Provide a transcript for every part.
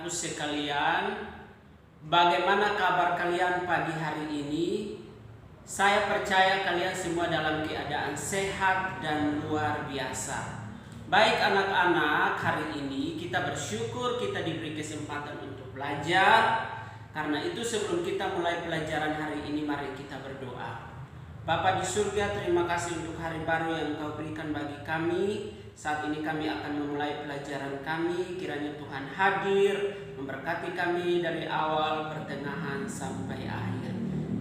anak-anakku sekalian, bagaimana kabar kalian pagi hari ini? Saya percaya kalian semua dalam keadaan sehat dan luar biasa. Baik anak-anak, hari ini kita bersyukur kita diberi kesempatan untuk belajar. Karena itu sebelum kita mulai pelajaran hari ini, mari kita berdoa. Bapa di surga, terima kasih untuk hari baru yang Engkau berikan bagi kami. Saat ini kami akan memulai pelajaran kami. Kiranya Tuhan hadir, memberkati kami dari awal, pertengahan, sampai akhir.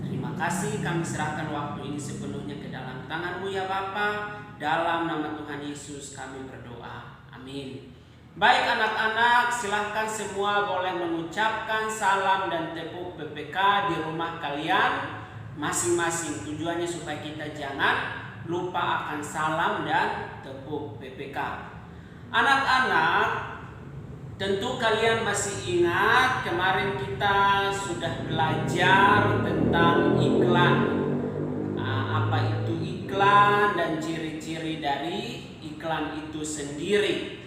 Terima kasih, kami serahkan waktu ini sepenuhnya ke dalam tangan-Mu ya Bapa. Dalam nama Tuhan Yesus kami berdoa. Amin. Baik anak-anak, silahkan semua boleh mengucapkan salam dan tepuk PPK di rumah kalian masing-masing. Tujuannya supaya kita jangan lupa akan salam dan tepuk PPK. Anak-anak, tentu kalian masih ingat kemarin kita sudah belajar tentang iklan. Apa itu iklan dan ciri-ciri dari iklan itu sendiri.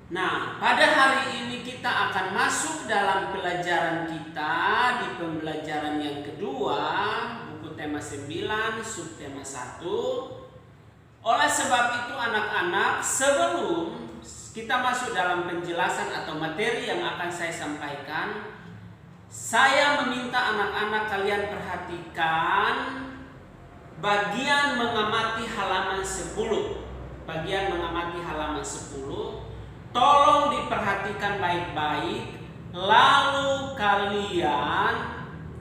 Nah, pada hari ini kita akan masuk dalam pelajaran kita di pembelajaran yang kedua, buku tema 9, subtema 1. Oleh sebab itu anak-anak, sebelum kita masuk dalam penjelasan atau materi yang akan saya sampaikan, saya meminta anak-anak kalian perhatikan bagian mengamati halaman 10. Bagian mengamati halaman 10. Tolong diperhatikan baik-baik, lalu kalian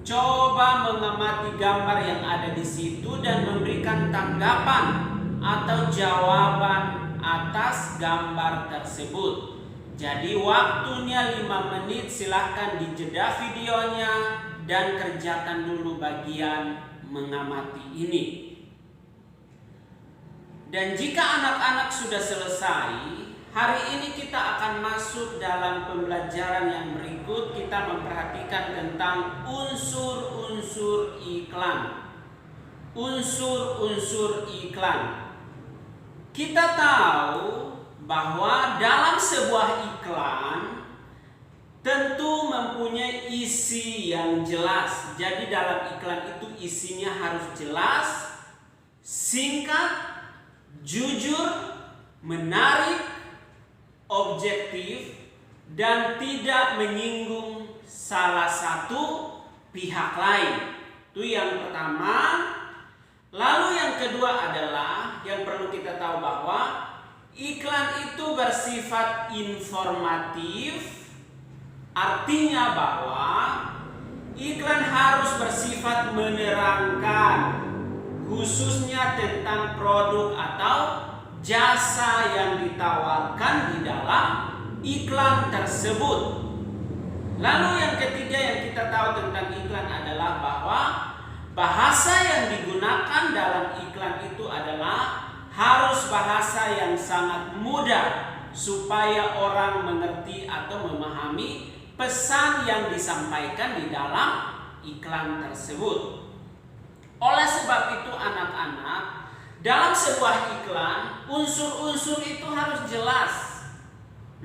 coba mengamati gambar yang ada di situ dan memberikan tanggapan atau jawaban atas gambar tersebut. Jadi waktunya 5 menit, silahkan dijeda videonya dan kerjakan dulu bagian mengamati ini. Dan jika anak-anak sudah selesai, hari ini kita akan masuk dalam pembelajaran yang berikut. Kita memperhatikan tentang unsur-unsur iklan. Unsur-unsur iklan. Kita tahu bahwa dalam sebuah iklan tentu mempunyai isi yang jelas. Jadi dalam iklan itu isinya harus jelas, singkat, jujur, menarik, objektif, dan tidak menyinggung salah satu pihak lain. Itu yang pertama. Lalu yang kedua adalah yang perlu kita tahu bahwa iklan itu bersifat informatif. Artinya bahwa iklan harus bersifat menerangkan, khususnya tentang produk atau jasa yang ditawarkan di dalam iklan tersebut. Lalu yang ketiga yang kita tahu tentang iklan adalah bahwa bahasa yang digunakan dalam iklan itu adalah harus bahasa yang sangat mudah supaya orang mengerti atau memahami pesan yang disampaikan di dalam iklan tersebut. Oleh sebab itu anak-anak, dalam sebuah iklan, unsur-unsur itu harus jelas.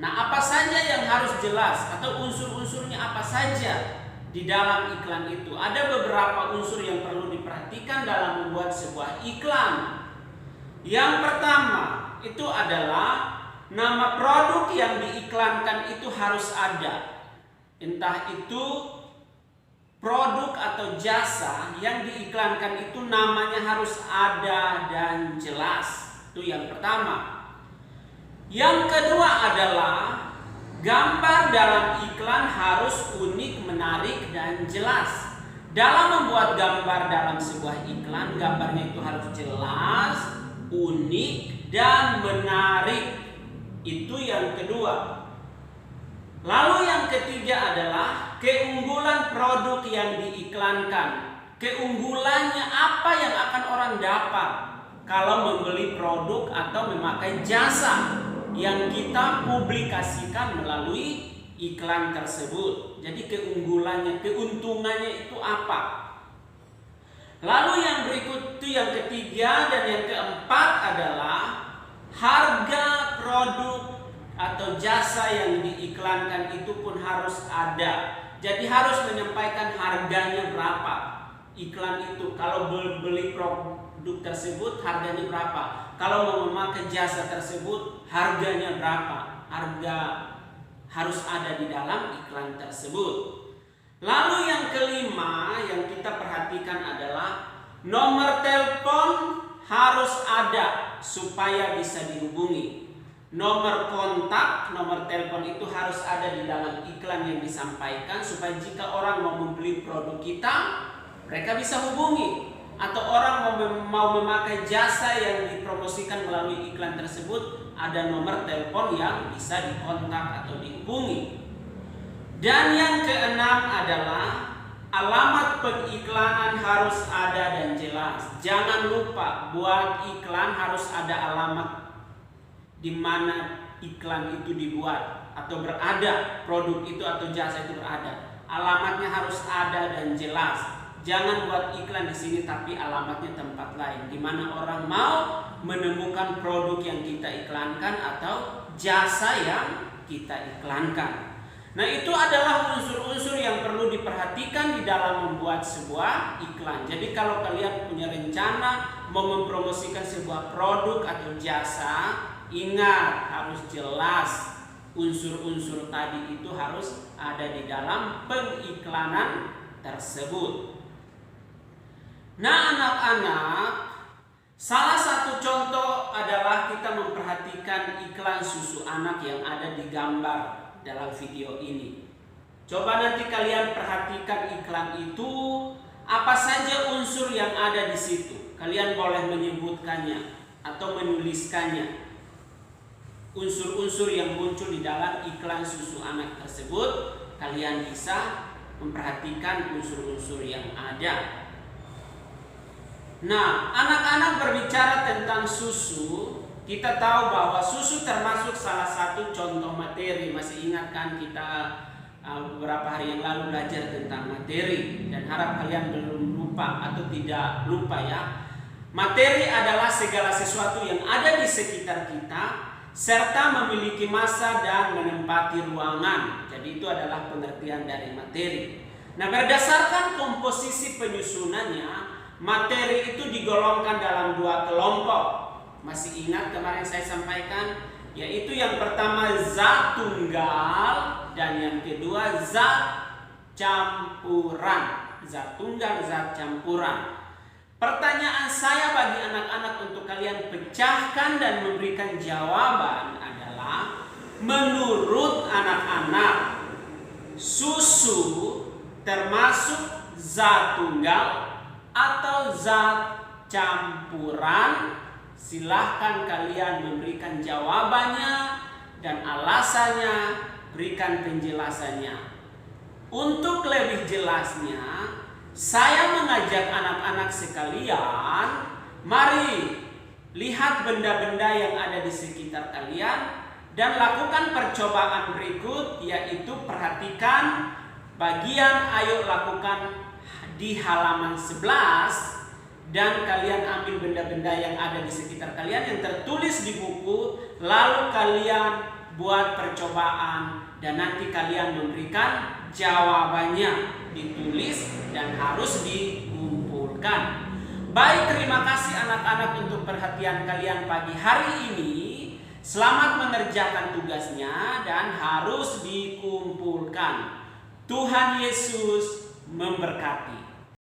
Nah, apa saja yang harus jelas atau unsur-unsurnya apa saja di dalam iklan itu? Ada beberapa unsur yang perlu diperhatikan dalam membuat sebuah iklan. Yang pertama, itu adalah nama produk yang diiklankan itu harus ada. Entah itu produk atau jasa yang diiklankan itu namanya harus ada dan jelas. Itu yang pertama. Yang kedua adalah gambar dalam iklan harus unik, menarik, dan jelas. Dalam membuat gambar dalam sebuah iklan, gambarnya itu harus jelas, unik, dan menarik. Itu yang kedua. Lalu yang ketiga adalah keunggulan produk yang diiklankan. Keunggulannya apa yang akan orang dapat kalau membeli produk atau memakai jasa yang kita publikasikan melalui iklan tersebut. Jadi keunggulannya, keuntungannya itu apa? Lalu yang berikut itu yang ketiga dan yang keempat adalah harga produk atau jasa yang diiklankan itu pun harus ada. Jadi harus menyampaikan harganya berapa iklan itu. Kalau beli produk tersebut harganya berapa, kalau mau memakai jasa tersebut harganya berapa. Harga harus ada di dalam iklan tersebut. Lalu yang kelima yang kita perhatikan adalah nomor telepon harus ada supaya bisa dihubungi. Nomor kontak, nomor telepon itu harus ada di dalam iklan yang disampaikan supaya jika orang mau membeli produk kita, mereka bisa hubungi. Atau orang mau memakai jasa yang dipromosikan melalui iklan tersebut, ada nomor telepon yang bisa dikontak atau dihubungi. Dan yang keenam adalah alamat pengiklanan harus ada dan jelas. Jangan lupa buat iklan harus ada alamat di mana iklan itu dibuat atau berada, produk itu atau jasa itu berada. Alamatnya harus ada dan jelas. Jangan buat iklan di sini tapi alamatnya tempat lain, di mana orang mau menemukan produk yang kita iklankan atau jasa yang kita iklankan. Nah, itu adalah unsur-unsur yang perlu diperhatikan di dalam membuat sebuah iklan. Jadi kalau kalian punya rencana mau mempromosikan sebuah produk atau jasa, ingat harus jelas unsur-unsur tadi itu harus ada di dalam pengiklanan tersebut. Nah, anak-anak, salah satu contoh adalah kita memperhatikan iklan susu anak yang ada di gambar dalam video ini. Coba nanti kalian perhatikan iklan itu, apa saja unsur yang ada di situ. Kalian boleh menyebutkannya atau menuliskannya. Unsur-unsur yang muncul di dalam iklan susu anak tersebut, kalian bisa memperhatikan unsur-unsur yang ada. Nah, anak-anak berbicara tentang susu, kita tahu bahwa susu termasuk salah satu contoh materi. Masih ingat kan kita beberapa hari yang lalu belajar tentang materi, dan harap kalian belum lupa atau tidak lupa ya. Materi adalah segala sesuatu yang ada di sekitar kita serta memiliki massa dan menempati ruangan. Jadi itu adalah pengertian dari materi. Nah, berdasarkan komposisi penyusunannya, materi itu digolongkan dalam dua kelompok. Masih ingat kemarin saya sampaikan, yaitu yang pertama zat tunggal dan yang kedua zat campuran. Zat tunggal, zat campuran. Pertanyaan saya bagi anak-anak untuk kalian pecahkan dan memberikan jawaban adalah, menurut anak-anak, susu termasuk zat tunggal atau zat campuran? Silahkan kalian memberikan jawabannya dan alasannya, berikan penjelasannya. Untuk lebih jelasnya, saya mengajak anak-anak sekalian, mari lihat benda-benda yang ada di sekitar kalian dan lakukan percobaan berikut, yaitu perhatikan bagian ayo lakukan di halaman 11. Dan kalian ambil benda-benda yang ada di sekitar kalian yang tertulis di buku, lalu kalian buat percobaan dan nanti kalian memberikan jawabannya, ditulis dan harus dikumpulkan. Baik, terima kasih anak-anak untuk perhatian kalian pagi hari ini. Selamat mengerjakan tugasnya dan harus dikumpulkan. Tuhan Yesus memberkati.